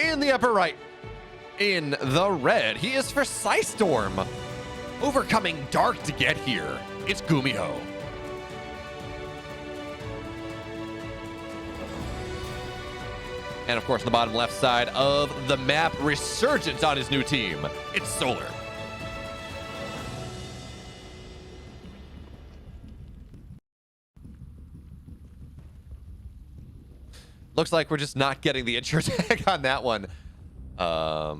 in the upper right. In the red, he is for PSISTORM. Overcoming dark to get here. It's Gumiho. And of course, on the bottom left side of the map, Resurgence on his new team. It's Solar. Looks like we're just not getting the intro tag on that one. Are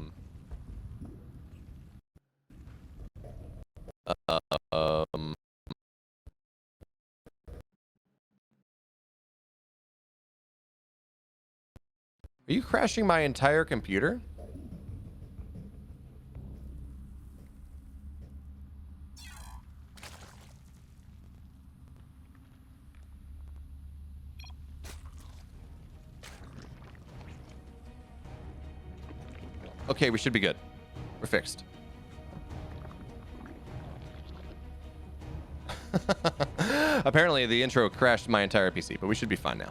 you crashing my entire computer? Okay, we should be good. We're fixed. Apparently, the intro crashed my entire PC, but we should be fine now.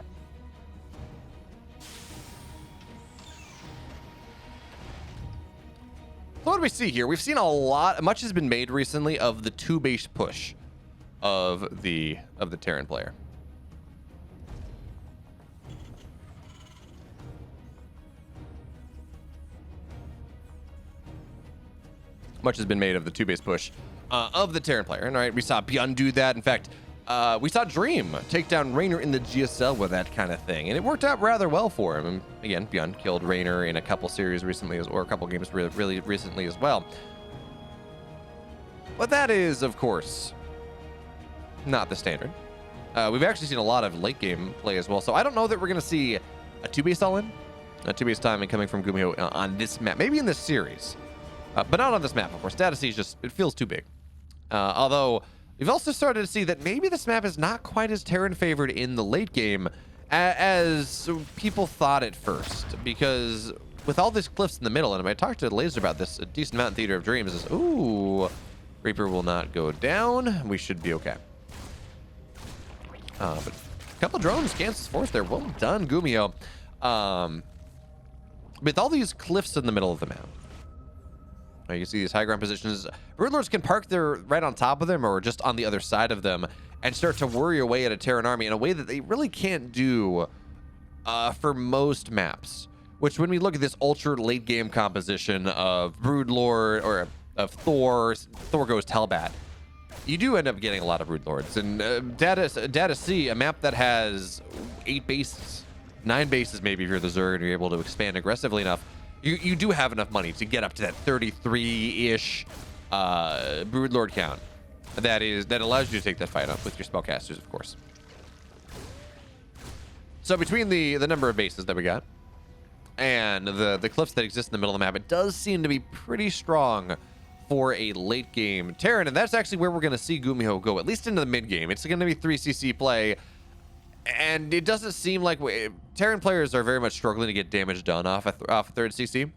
So what do we see here? We've seen a lot. Much has been made recently of the two-base push of the Terran player. Much has been made of the two-base push of the Terran player. And all right, we saw Beyond do that. In fact, we saw Dream take down Raynor in the GSL with that kind of thing, and it worked out rather well for him. And again, Beyond killed Raynor in a couple series recently, or a couple games really recently as well. But that is, of course, not the standard. We've actually seen a lot of late game play as well, so I don't know that we're going to see a two-base all-in, a two-base timing coming from Gumiho on this map, maybe in this series. But not on this map, of course. Data C is just, it feels too big. Although, we've also started to see that maybe this map is not quite as Terran favored in the late game as people thought at first. Because with all these cliffs in the middle, and I talked to Laser about this, a decent amount in Theater of Dreams is, ooh, Reaper will not go down. We should be okay. But a couple drones, Kansas Force there. Well done, Gumiho. With all these cliffs in the middle of the map, you can see these high ground positions. Broodlords can park there right on top of them or just on the other side of them and start to worry away at a Terran army in a way that they really can't do for most maps. Which, when we look at this ultra late game composition of Broodlord or of Thor goes Telbat, you do end up getting a lot of Broodlords. And Data C, a map that has 8 bases, 9 bases maybe if you're the Zerg and you're able to expand aggressively enough, you do have enough money to get up to that 33-ish Broodlord count. That allows you to take that fight up with your spellcasters, of course. So between the number of bases that we got and the cliffs that exist in the middle of the map, it does seem to be pretty strong for a late game Terran, and that's actually where we're going to see Gumiho go, at least into the mid game. It's going to be 3cc play. And it doesn't seem like Terran players are very much struggling to get damage done off a third CC.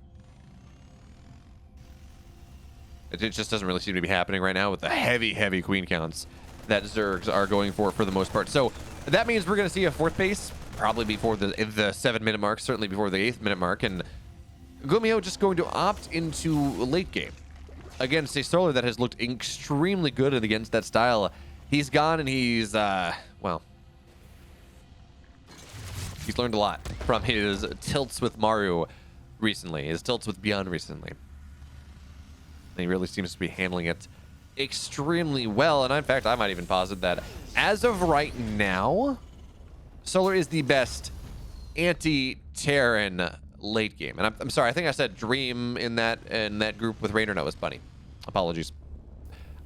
It just doesn't really seem to be happening right now with the heavy queen counts that Zergs are going for the most part. So that means we're going to see a fourth base probably before the 7-minute mark, certainly before the 8th-minute mark, and Gumiho just going to opt into late game against a Solar that has looked extremely good against that style. He's gone and he's well, he's learned a lot from his tilts with Maru recently, his tilts with Beyond recently. And he really seems to be handling it extremely well. And in fact, I might even posit that as of right now, Solar is the best anti-Terran late game. And I'm sorry, I think I said Dream in that group with Raynor. No, it was Bunny. Apologies.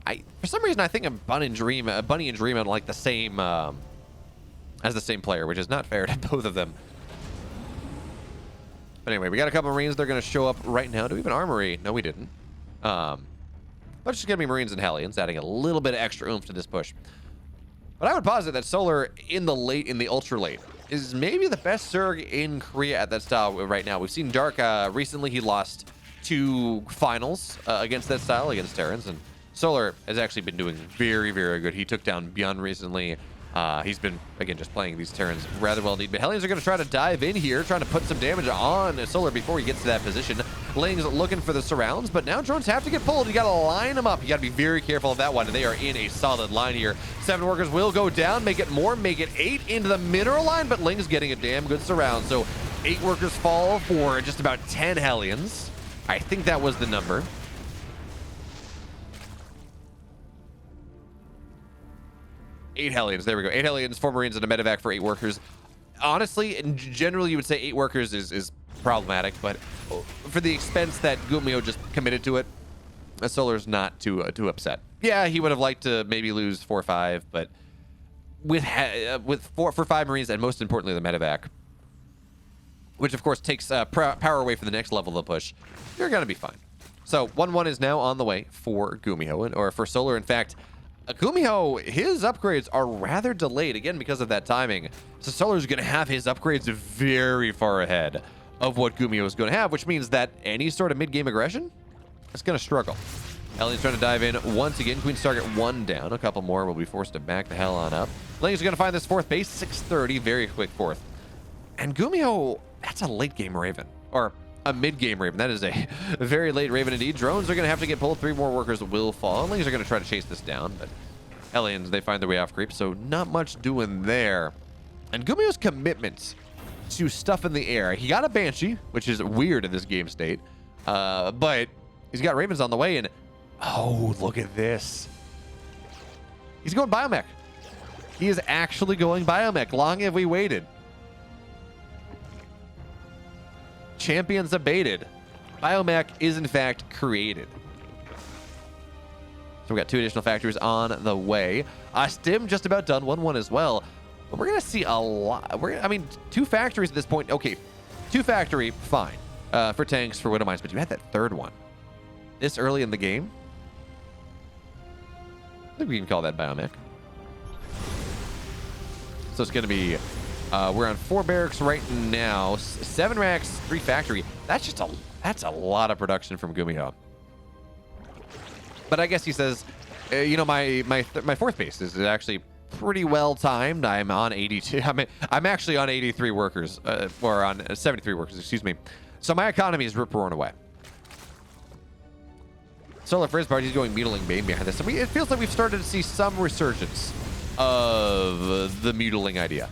For some reason I think of Bunny and Dream are like the same as the same player, which is not fair to both of them. But anyway, we got a couple Marines. They're going to show up right now. Do we have an armory? No, we didn't. But it's just going to be Marines and Hellions, adding a little bit of extra oomph to this push. But I would posit that Solar in the ultra late is maybe the best Zerg in Korea at that style right now. We've seen Dark recently. He lost 2 finals against that style, against Terrans, and Solar has actually been doing very, very good. He took down Beyond recently. He's been, again, just playing these Terrans rather well indeed. But Hellions are going to try to dive in here, trying to put some damage on Solar before he gets to that position. Ling's looking for the surrounds, but now drones have to get pulled. You got to line them up. You got to be very careful of that one. They are in a solid line here. 7 workers will go down, make it more, make it 8 into the mineral line, but Ling's getting a damn good surround. So 8 workers fall for just about 10 Hellions. I think that was the number. Eight Hellions, there we go. 8 Hellions, 4 Marines, and a medevac for 8 workers. Honestly, and generally you would say 8 workers is problematic, but for the expense that Gumiho just committed to it, Solar's not too upset. Yeah, he would have liked to maybe lose 4 or 5, but with 5 Marines, and most importantly the medevac, which of course takes power away from the next level of the push, you're gonna be fine. So 1-1 is now on the way for Gumiho, or for Solar. In fact, Gumiho, his upgrades are rather delayed, again, because of that timing. So Solar's going to have his upgrades very far ahead of what Gumiho is going to have, which means that any sort of mid-game aggression is going to struggle. Ellie's trying to dive in once again. Queen's target 1 down. A couple more will be forced to back the hell on up. Ling's going to find this 4th base, 630, very quick 4th. And Gumiho, that's a late-game Raven, or a mid-game Raven. That is a very late Raven indeed. Drones are going to have to get pulled. 3 more workers will fall. Lings are going to try to chase this down, but Hellions, they find their way off creep, so not much doing there. And Gumiho's commitments to stuff in the air. He got a Banshee, which is weird in this game state, but he's got Ravens on the way, and oh, look at this. He's going biomech. He is actually going biomech. Long have we waited. Champions abated. Biomech is in fact created. So we got 2 additional factories on the way. Stim just about done. 1-1 as well. But we're gonna see a lot. I mean, 2 factories at this point. Okay, 2 factory, fine. For tanks, for Widow Mines, but you had that 3rd one this early in the game. I think we can call that biomech. So it's gonna be. We're on 4 barracks right now, 7 racks, 3 factory. That's a lot of production from Gumiho. But I guess he says, you know, my 4th base is actually pretty well timed. I'm on 82. I'm actually on 83 workers, or on 73 workers, excuse me. So my economy is rip-roaring away. Solar for his part, he's going Mutiling Bane behind this. And it feels like we've started to see some resurgence of the Mutiling idea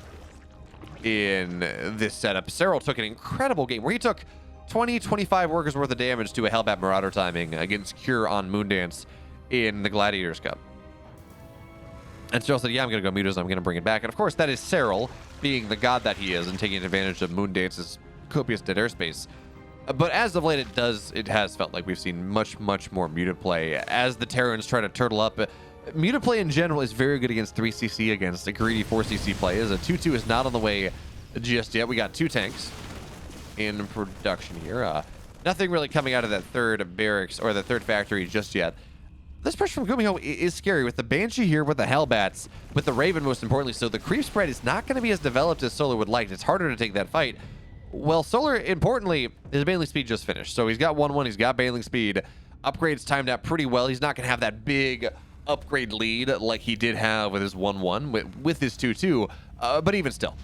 in this setup. Cyril took an incredible game where he took 25 workers worth of damage to a Hellbat Marauder timing against Cure on Moondance in the Gladiators Cup. And Cyril said, yeah, I'm going to go Mutas, I'm going to bring it back. And of course, that is Cyril, being the god that he is and taking advantage of Moondance's copious dead airspace. But as of late, it has felt like we've seen much more muted play as the Terrans try to turtle up. Muted play in general is very good against 3cc, against a greedy 4cc play. As a 2-2 is not on the way just yet. We got 2 tanks in production here. Nothing really coming out of that 3rd barracks or the 3rd factory just yet. This push from Gumiho is scary with the Banshee here, with the Hellbats, with the Raven most importantly. So the creep spread is not going to be as developed as Solar would like. It's harder to take that fight. Well, Solar, importantly, his baneling speed just finished. So he's got 1-1, he's got baneling speed. Upgrades timed out pretty well. He's not going to have that big upgrade lead like he did have with his 1-1, with his 2-2, but even still.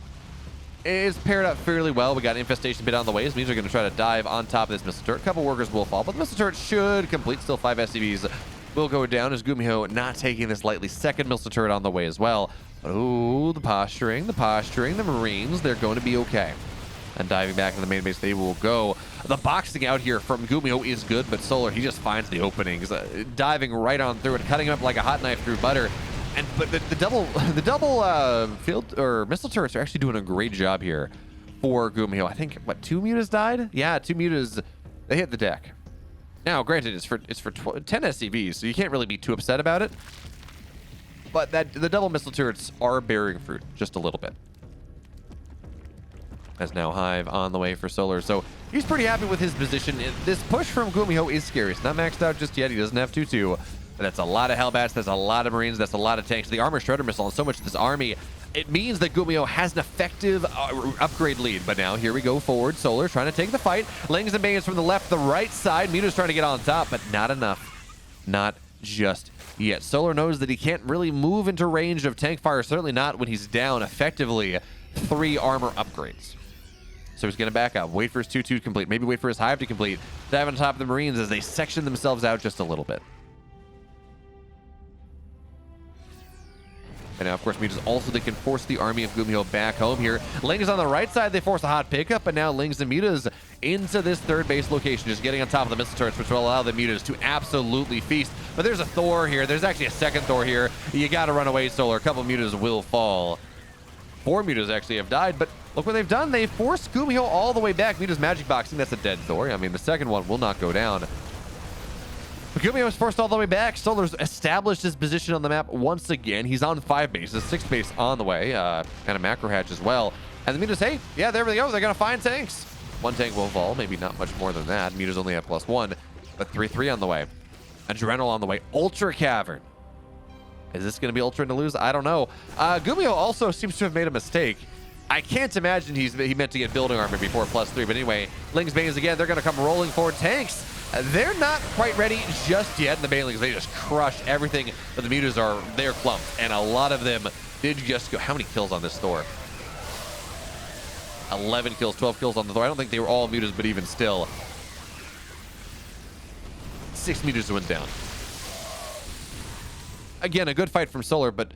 It's paired up fairly well. We got Infestation bit on the way. This means we're going to try to dive on top of this missile turret. A couple workers will fall, but the missile turret should complete. Still 5 SCVs will go down as Gumiho not taking this lightly. 2nd missile turret on the way as well. Oh, the posturing, the Marines, they're going to be okay. And diving back into the main base, they will go. The boxing out here from Gumiho is good, but Solar, he just finds the openings, diving right on through it, cutting him up like a hot knife through butter. But the double field or missile turrets are actually doing a great job here for Gumiho. I think what, 2 mutas died? Yeah, 2 mutas. They hit the deck. Now, granted, it's for 10 SCVs, so you can't really be too upset about it. But the double missile turrets are bearing fruit just a little bit. As now Hive on the way for Solar, so he's pretty happy with his position. This push from Gumiho is scary. It's not maxed out just yet. He doesn't have 2-2. But that's a lot of Hellbats, that's a lot of Marines, that's a lot of tanks. The Armor Shredder Missile and so much of this army, it means that Gumiho has an effective upgrade lead. But now here we go forward. Solar trying to take the fight. Lings and Banes from the left, the right side. Muta's trying to get on top, but not enough. Not just Yet Solar knows that he can't really move into range of tank fire, certainly not when he's down effectively 3 armor upgrades. So he's going to back up, wait for his 2-2 to complete, maybe wait for his hive to complete, dive on top of the Marines as they section themselves out just a little bit. And now, of course, Mutas also, they can force the army of Gumiho back home here. Ling is on the right side. They force a hot pickup, but now Lings and Mutas into this third base location, just getting on top of the missile turrets, which will allow the Mutas to absolutely feast. But there's a Thor here. There's actually a second Thor here. You got to run away, Solar. A couple of Mutas will fall. 4 Mutas actually have died, but look what they've done. They forced Gumiho all the way back. Mutas magic boxing. That's a dead Thor. I mean, the second one will not go down. Gumiho was forced all the way back. Solar's established his position on the map once again. He's on 5 bases, 6th base on the way, and a macro hatch as well. And the Mutas, hey, yeah, there we go. They're going to find tanks. 1 tank will fall, maybe not much more than that. Mutas only have +1, but 3-3 on the way. Adrenal on the way. Ultra Cavern. Is this going to be Ultra to lose? I don't know. Gumiho also seems to have made a mistake. I can't imagine he meant to get building armor before +3, but anyway, Ling's Banes again, they're going to come rolling forward. Tanks, they're not quite ready just yet in the Banelings. They just crush everything, but the Mutas are, they're clumped, and a lot of them did just go. How many kills on this Thor? 11 kills, 12 kills on the Thor. I don't think they were all Mutas, but even still. 6 Mutas went down. Again, a good fight from Solar, but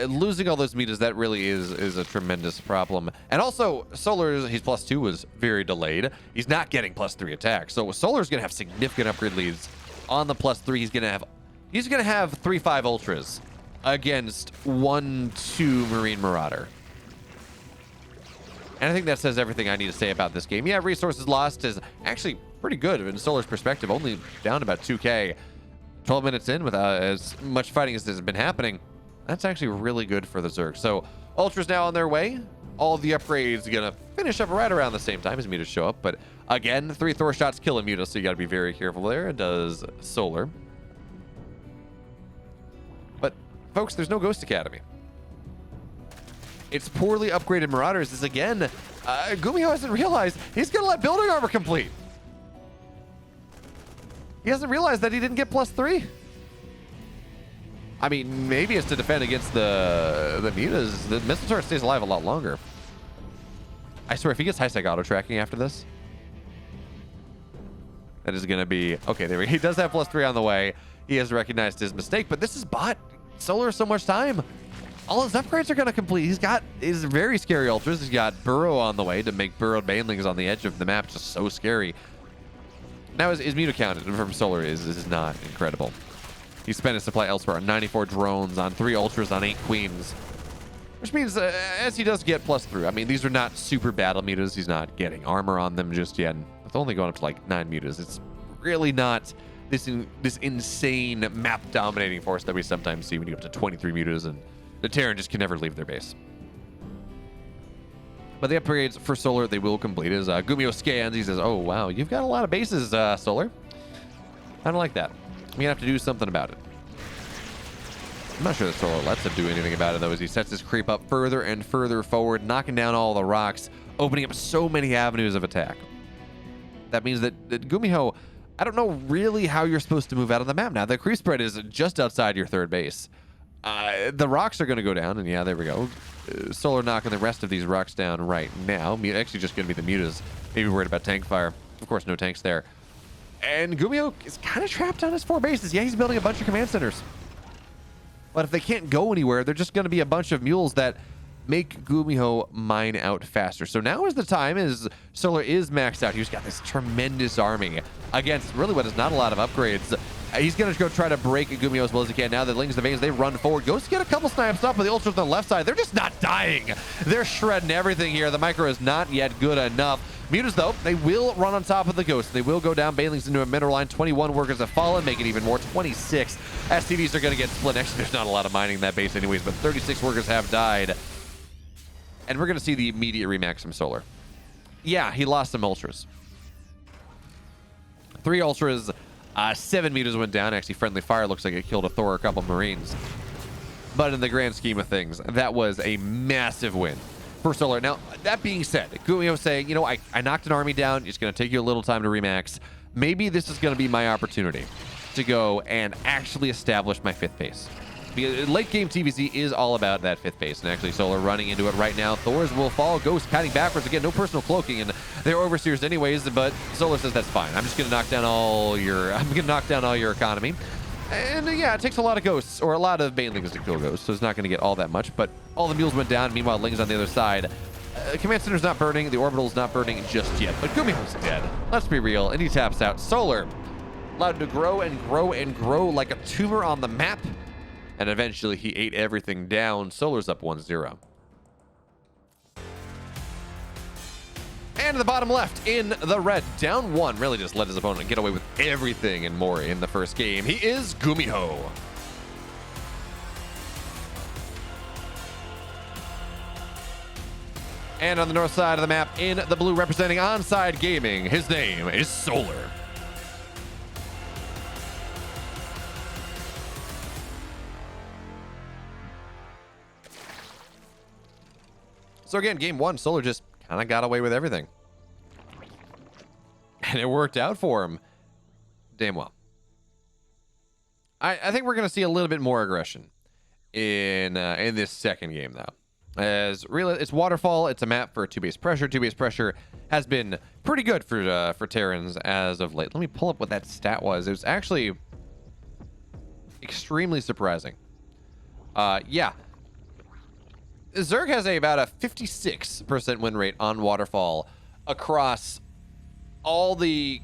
losing all those Mutas, that really is a tremendous problem. And also, Solar's, his +2 was very delayed. He's not getting +3 attack. So Solar's gonna have significant upgrade leads on the +3. He's gonna have 3-5 ultras against 1-2 Marine Marauder. And I think that says everything I need to say about this game. Yeah, resources lost is actually pretty good in Solar's perspective, only down about 2k. 12 minutes in without as much fighting as has been happening. That's actually really good for the Zerg. So Ultra's now on their way. All of the upgrades are gonna finish up right around the same time as Mutas show up. But again, 3 Thor shots kill a Muta, so you gotta be very careful there. It does Solar. But folks, there's no Ghost Academy. It's poorly upgraded Marauders. This again, Gumiho hasn't realized he's gonna let building armor complete. He hasn't realized that he didn't get +3. I mean, maybe it's to defend against the Mutas. The missile turret stays alive a lot longer. I swear, if he gets high-sec auto-tracking after this, that is going to be... Okay, there we go. He does have +3 on the way. He has recognized his mistake, but this is bought Solar so much time. All his upgrades are going to complete. He's got his very scary ultras. He's got Burrow on the way to make burrowed banelings on the edge of the map just so scary. Now his Muta count from Solar is not incredible. He spent his supply elsewhere on 94 drones, on 3 ultras, on 8 queens. Which means as he does get +3, I mean, these are not super battle Mutas. He's not getting armor on them just yet. It's only going up to like 9 Mutas. It's really not this insane map-dominating force that we sometimes see when you get up to 23 Mutas, and the Terran just can never leave their base. But the upgrades for Solar, they will complete. As Gumiho scans, he says, oh, wow, you've got a lot of bases, Solar. I don't like that. I'm going to have to do something about it. I'm not sure that Solar lets him do anything about it, though, as he sets his creep up further and further forward, knocking down all the rocks, opening up so many avenues of attack. That means that Gumiho, I don't know really how you're supposed to move out of the map now. The creep spread is just outside your third base. The rocks are going to go down, and yeah, there we go. Solar knocking the rest of these rocks down right now. Actually, just going to be the Mutas. Maybe worried about tank fire. Of course, no tanks there. And Gumiho is kind of trapped on his 4 bases. Yeah, he's building a bunch of command centers. But if they can't go anywhere, they're just going to be a bunch of mules that make Gumiho mine out faster. So now is the time, as Solar is maxed out. He's got this tremendous army against really what is not a lot of upgrades. He's going to go try to break Gumiho as well as he can. Now that Lings the Veins, they run forward. Goes to get a couple snipes up, but the ultras on the left side, they're just not dying. They're shredding everything here. The micro is not yet good enough. Mutas, though, they will run on top of the Ghost. They will go down Banelings into a mineral line. 21 workers have fallen, make it even more. 26 SCVs are going to get split. Actually, there's not a lot of mining in that base anyways, but 36 workers have died. And we're going to see the immediate remax from Solar. Yeah, he lost some ultras. 3 ultras, 7 Mutas went down. Actually, friendly fire looks like it killed a Thor, a couple Marines. But in the grand scheme of things, that was a massive win for Solar. Now, that being said, Gumiho saying, you know, I knocked an army down. It's going to take you a little time to remax. Maybe this is going to be my opportunity. to go and actually establish my 5th base. Because late game TVZ is all about that 5th base, and actually Solar running into it right now. Thors will fall, Ghost kiting backwards again, no personal cloaking, and they're overseers anyways, but Solar says that's fine. I'm just gonna knock down all your economy. And yeah, it takes a lot of ghosts, or a lot of banelings to kill ghosts, so it's not gonna get all that much, but all the mules went down. Meanwhile, Ling's on the other side. Command Center's not burning, the orbital's not burning just yet, but Gumiho's dead. Let's be real, and he taps out. Solar allowed to grow and grow and grow like a tumor on the map, and eventually he ate everything down. Solar's up 1-0. And the bottom left in the red, down 1, really just let his opponent get away with everything and more in the first game. He is Gumiho. And on the north side of the map, in the blue, representing Onsyde Gaming, his name is Solar. So again, game 1, Solar just kind of got away with everything. And it worked out for him damn well. I think we're going to see a little bit more aggression in this second game, though. As really, it's Waterfall. It's a map for 2-base pressure. 2-base pressure has been pretty good for Terrans as of late. Let me pull up what that stat was. It was actually extremely surprising. Yeah. Zerg has about a 56% win rate on Waterfall across all the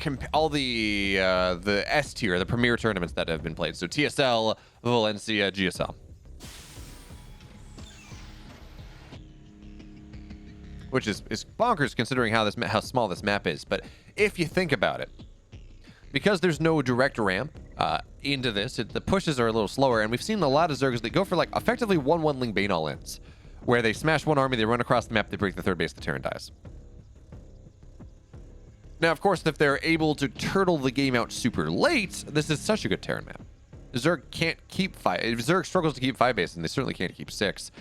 S tier, the premier tournaments that have been played. So TSL, Valencia, GSL. Which is bonkers considering how small this map is. But if you think about it, because there's no direct ramp into this, the pushes are a little slower, and we've seen a lot of Zergs that go for like effectively 1-1 Ling Bane all-ins, where they smash one army, they run across the map, they break the 3rd base, the Terran dies. Now, of course, if they're able to turtle the game out super late, this is such a good Terran map. Zerg can't keep 5. Zerg struggles to keep 5 base, and they certainly can't keep 6.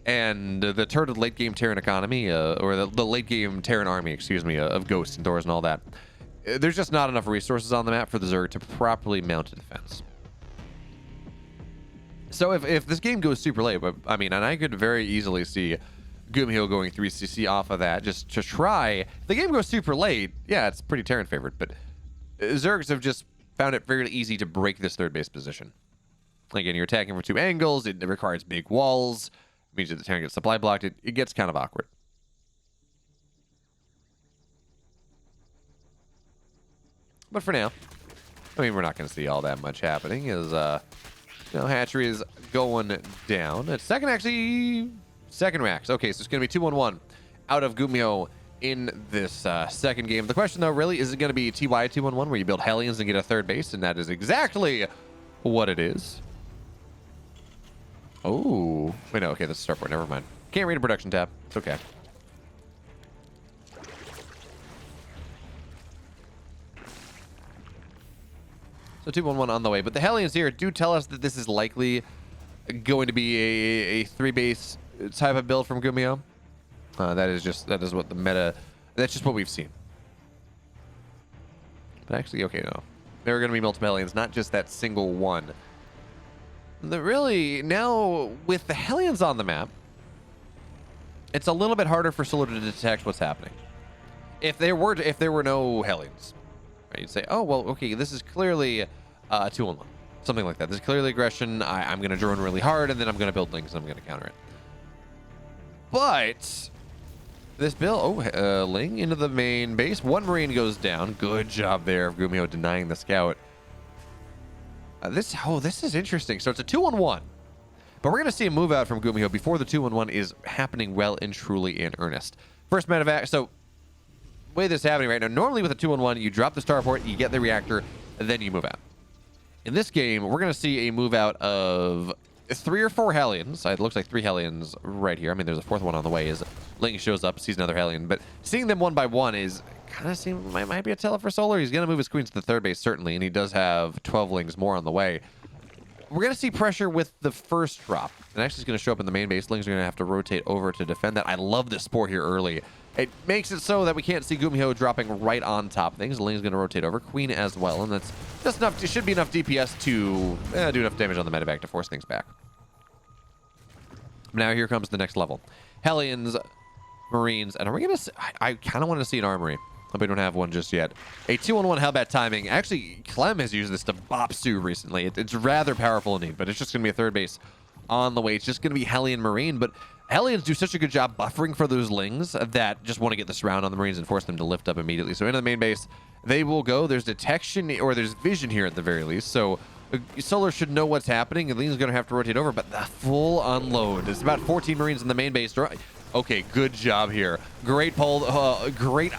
And the turtled late game Terran economy, or the late game Terran army, excuse me, of Ghosts and Thors and all that, there's just not enough resources on the map for the Zerg to properly mount a defense. So if this game goes super late, but I mean, and I could very easily see Gumiho going 3CC off of that just to try. If the game goes super late, yeah, it's pretty Terran favored, but Zergs have just found it fairly easy to break this 3rd base position. Again, you're attacking from 2 angles, it requires big walls. Means that the Terran gets supply blocked. It gets kind of awkward. But for now, I mean, we're not going to see all that much happening as, hatchery is going down. It's second racks. Okay, so it's going to be 2-1-1 out of Gumiho in this second game. The question, though, really, is it going to be TY 2-1-1 where you build Hellions and get a 3rd base? And that is exactly what it is. Oh, wait, no, okay, that's a starport. Never mind. Can't read a production tab. It's okay. So 2-1-1 on the way. But the Hellions here do tell us that this is likely going to be a 3-base type of build from Gumiho. That is what the meta, that's just what we've seen. But actually, okay, no. There are going to be multiple Hellions, not just that single one. Really, now with the Hellions on the map, it's a little bit harder for Solar to detect what's happening. If there were no Hellions, right, you'd say, oh well, okay, this is clearly 2-1-1, something like that. This is clearly aggression. I'm going to drone really hard, and then I'm going to build Lings, and I'm going to counter it. But this build, Ling into the main base. 1 Marine goes down. Good job there of Gumiho denying the scout. This is interesting. So it's a 2-1-1, but we're going to see a move out from Gumiho before the 2-1-1 is happening well and truly in earnest. First medevac. So the way this is happening right now, normally with a 2-1-1, you drop the starport, you get the reactor, and then you move out. In this game, we're going to see a move out of 3 or 4 Hellions. It looks like 3 Hellions right here. I mean, there's a 4th one on the way as Ling shows up, sees another Hellion, but seeing them one by one is kind of seems might be a tell for Solar. He's going to move his queens to the 3rd base, certainly, and he does have 12 Lings more on the way. We're going to see pressure with the first drop, and actually it's going to show up in the main base. Lings are going to have to rotate over to defend that. I love this spore here early. It makes it so that we can't see Gumiho dropping right on top of things. Ling's going to rotate over. Queen as well, and that's just enough. It should be enough DPS to do enough damage on the medevac to force things back. Now here comes the next level. Hellions, Marines, and are we going to... I kind of want to see an armory. But we don't have one just yet. A 2-on-1 Hellbat timing. Actually, Clem has used this to bop Sue recently. It's rather powerful indeed, but it's just going to be a third base on the way. It's just going to be Hellion Marine, but Hellions do such a good job buffering for those Lings that just want to get the surround on the Marines and force them to lift up immediately. So into the main base, they will go. There's detection, or there's vision here at the very least. So Solar should know what's happening, and Ling's going to have to rotate over, but the full unload. There's about 14 Marines in the main base. Okay, good job here. Great pull, great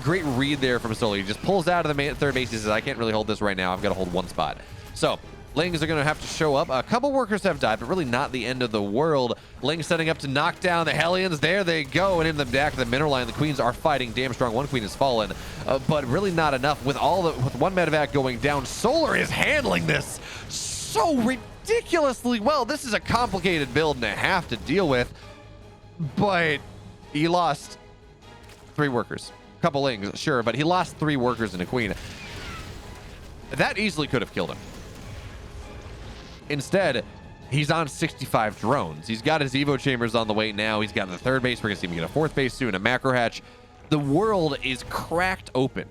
read there from Solar. He just pulls out of the third base. He says, I can't really hold this right now. I've got to hold one spot. So Lings are going to have to show up. A couple workers have died, but really not the end of the world. Ling setting up to knock down the Hellions. There they go. And in the back of the mineral line, the Queens are fighting damn strong. One Queen has fallen, but really not enough. With one medevac going down, Solar is handling this so ridiculously well. This is a complicated build and a half to deal with. But he lost 3 workers. Couple Lings, sure, but he lost 3 workers and a Queen. That easily could have killed him. Instead, he's on 65 drones. He's got his Evo chambers on the way now. He's got the third base. We're going to see him get a fourth base soon, a macro hatch. The world is cracked open,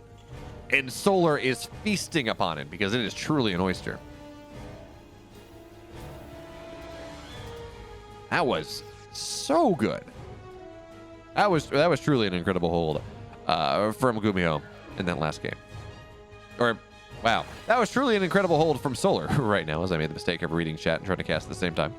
and Solar is feasting upon it because it is truly an oyster. That was so good. That was truly an incredible hold from Gumiho in that last game. Or, wow, that was truly an incredible hold from Solar right now, as I made the mistake of reading chat and trying to cast at the same time.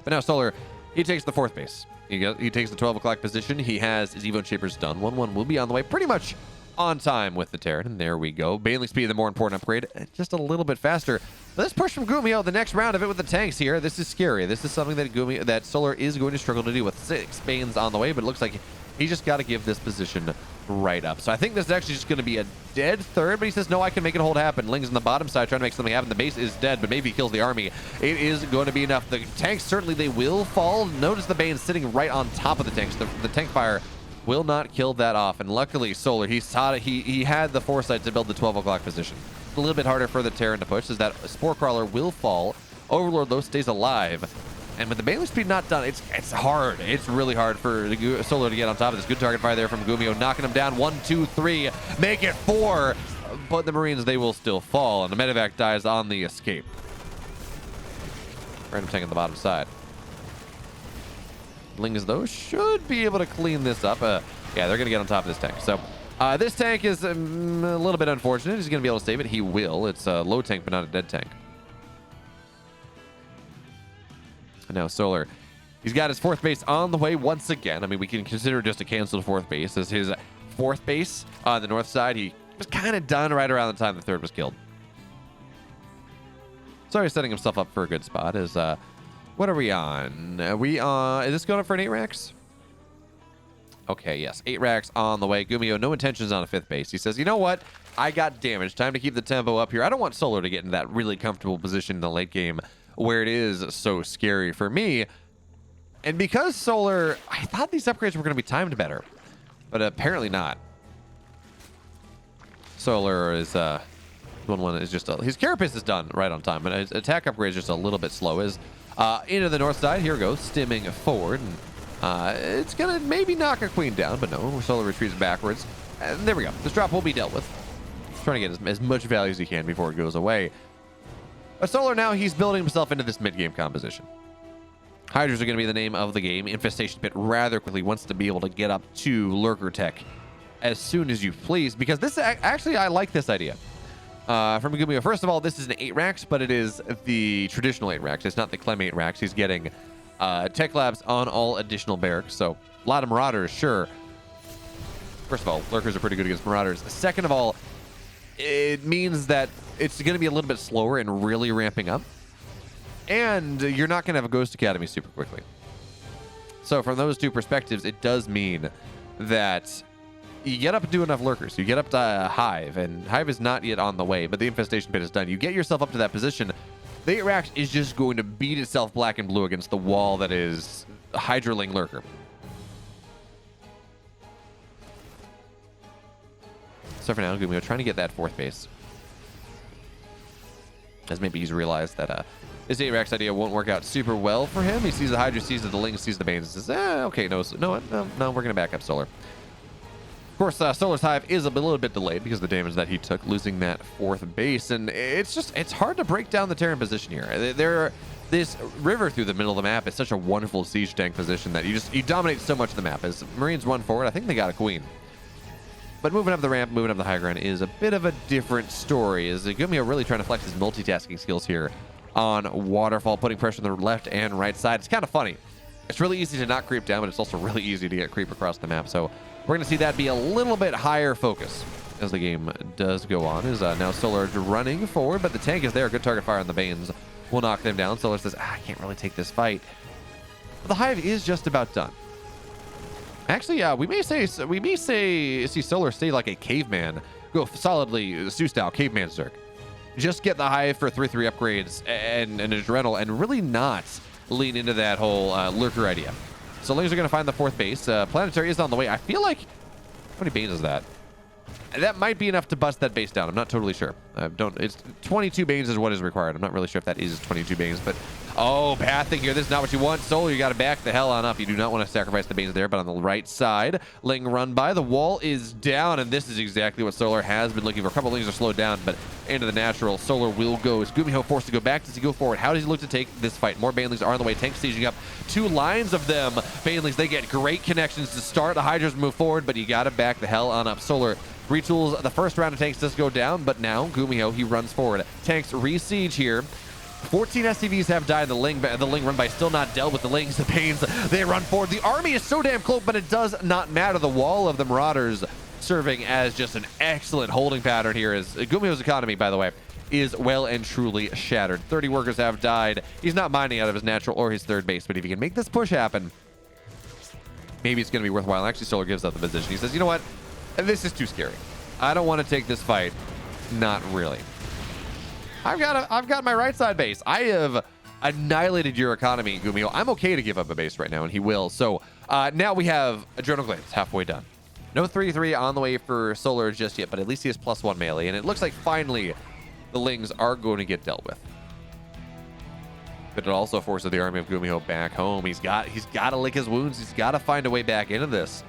But now Solar, he takes the fourth base. He takes the 12 o'clock position. He has his Evo Chambers done. 1-1 will be on the way, pretty much on time with the Terran. And there we go. Bailey speed, the more important upgrade, just a little bit faster. But let's push from Gumiho the next round of it with the tanks here. This is scary. This is something that Solar is going to struggle to do with 6 Banes on the way, but it looks like he just got to give this position right up. So I think this is actually just going to be a dead third, but he says, no, I can make it hold happen. Ling's on the bottom side trying to make something happen. The base is dead, but maybe he kills the army. It is going to be enough. The tanks, certainly they will fall. Notice the Bane sitting right on top of the tanks. The tank fire will not kill that off, and luckily Solar, he had the foresight to build the 12 o'clock position. A little bit harder for the Terran to push, is that Spore Crawler will fall. Overlord, though, stays alive. And with the Bailey speed not done, it's hard. It's really hard for the Solar to get on top of this. Good target fire there from Gumiho, knocking him down. 1, 2, 3, make it 4. But the Marines, they will still fall, and the medevac dies on the escape. Random tank on the bottom side. Lings, though, should be able to clean this up. Yeah, they're going to get on top of this tank. So this tank is a little bit unfortunate. He's going to be able to save it. He will. It's a low tank, but not a dead tank. And now Solar, he's got his fourth base on the way once again. I mean, we can consider just a canceled fourth base as his fourth base on the north side. He was kind of done right around the time the third was killed. So he's setting himself up for a good spot. What are we on? Is this going up for an 8 racks? Okay, yes. 8 racks on the way. Gumiho, no intentions on a 5th base. He says, you know what? I got damaged. Time to keep the tempo up here. I don't want Solar to get in that really comfortable position in the late game where it is so scary for me. And because Solar, I thought these upgrades were going to be timed better, but apparently not. Solar is, 1-1 is just, his Carapace is done right on time, but his attack upgrade is just a little bit slow. Into the north side, here we go, stimming forward. And, it's going to maybe knock a Queen down, but no, Solar retreats backwards. And there we go. This drop will be dealt with. Trying to get as much value as he can before it goes away. But Solar now, he's building himself into this mid-game composition. Hydras are going to be the name of the game. Infestation Pit rather quickly wants to be able to get up to Lurker Tech as soon as you please, because this actually, I like this idea. From Gumiho, first of all, this is an 8 racks, but it is the traditional 8 racks. It's not the Clem 8 racks. He's getting tech labs on all additional barracks, so a lot of Marauders, sure. First of all, Lurkers are pretty good against Marauders. Second of all, it means that it's going to be a little bit slower and really ramping up. And you're not going to have a Ghost Academy super quickly. So from those two perspectives, it does mean that you get up and do enough Lurkers. You get up to Hive, and Hive is not yet on the way, but the Infestation Pit is done. You get yourself up to that position. The 8 racks is just going to beat itself black and blue against the wall that is Hydraling Lurker. So for now, Gumiho trying to get that 4th base. As maybe he's realized that this 8-Rax idea won't work out super well for him. He sees the Hydra, sees the Ling, sees the Banes, and says, okay, no, we're going to back up Solar. Of course, Solar's Hive is a little bit delayed because of the damage that he took, losing that 4th base. And it's hard to break down the Terran position here. This river through the middle of the map is such a wonderful siege tank position that you dominate so much of the map. As Marines run forward, I think they got a queen. But moving up the ramp, moving up the high ground is a bit of a different story. As Gumiho really trying to flex his multitasking skills here on Waterfall, putting pressure on the left and right side. It's kind of funny. It's really easy to not creep down, but it's also really easy to get creep across the map. So we're going to see that be a little bit higher focus as the game does go on. Is now Solar running forward, but the tank is there. Good target fire on the Banes will knock them down. Solar says, I can't really take this fight. But the Hive is just about done. Actually, we may see Solar stay like a caveman, go solidly Sioux style caveman Zerg. Just get the Hive for 3/3 upgrades and an adrenal, and really not lean into that whole lurker idea. So Lings are going to find the 4th base. Planetary is on the way. I feel like, how many Banes is that? That might be enough to bust that base down. I'm not totally sure. It's 22 Banes is what is required. I'm not really sure if that is 22 Banes, but oh, pathing here. This is not what you want. Solar, you got to back the hell on up. You do not want to sacrifice the Banes there, but on the right side, Ling run by. The wall is down, and this is exactly what Solar has been looking for. A couple of Lings are slowed down, but into the natural, Solar will go. Is Gumiho forced to go back? Does he go forward? How does he look to take this fight? More Banelings are on the way. Tank sieging up. 2 lines of them. Banelings, they get great connections to start. The Hydras move forward, but you got to back the hell on up. Solar retools the first round of tanks does go down, but now Gumiho, he runs forward. Tanks re-siege here. 14 SCVs have died. The Ling run by still not dealt with. The Lings, the Pains, they run forward. The army is so damn close, but it does not matter. The wall of the Marauders serving as just an excellent holding pattern here. As Gumiho's economy, by the way, is well and truly shattered. 30 workers have died. He's not mining out of his natural or his 3rd base, but if he can make this push happen, maybe it's going to be worthwhile. Actually, Solar gives up the position. He says, you know what? This is too scary. I don't want to take this fight. Not really. I've got my right side base. I have annihilated your economy, Gumiho. I'm okay to give up a base right now, and he will. So now we have Adrenal Glands halfway done. No 3/3 on the way for Solar just yet, but at least he has +1 melee, and it looks like finally the Lings are going to get dealt with. But it also forces the army of Gumiho back home. He's got to lick his wounds. He's got to find a way back into this.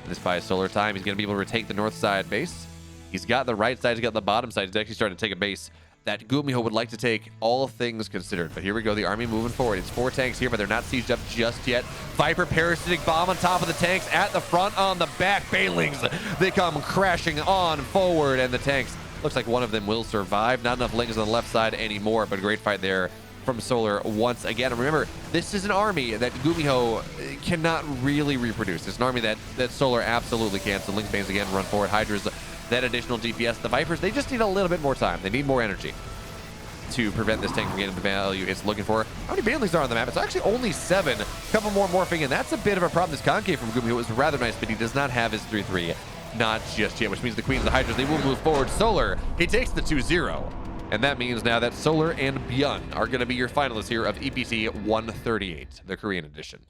This buys Solar time. He's going to be able to retake the north side base. He's got the right side. He's got the bottom side. He's actually starting to take a base that Gumiho would like to take, all things considered. But here we go. The army moving forward. It's 4 tanks here, but they're not sieged up just yet. Viper parasitic bomb on top of the tanks. At the front, on the back, Banelings, they come crashing on forward. And the tanks, looks like one of them will survive. Not enough Lings on the left side anymore, but a great fight there from Solar once again. And remember, this is an army that Gumiho cannot really reproduce. It's an army that Solar absolutely can. So Lings, Banes again run forward. Hydras, that additional DPS. The Vipers, they just need a little bit more time. They need more energy to prevent this tank from getting the value it's looking for. How many Banelings are on the map? It's actually only 7. A couple more morphing, and that's a bit of a problem. This concave from Gumiho is rather nice, but he does not have his 3/3. Not just yet, which means the Queens, the Hydras, they will move forward. Solar, he takes the 2-0. And that means now that Solar and Byun are going to be your finalists here of EPT 138, the Korean edition.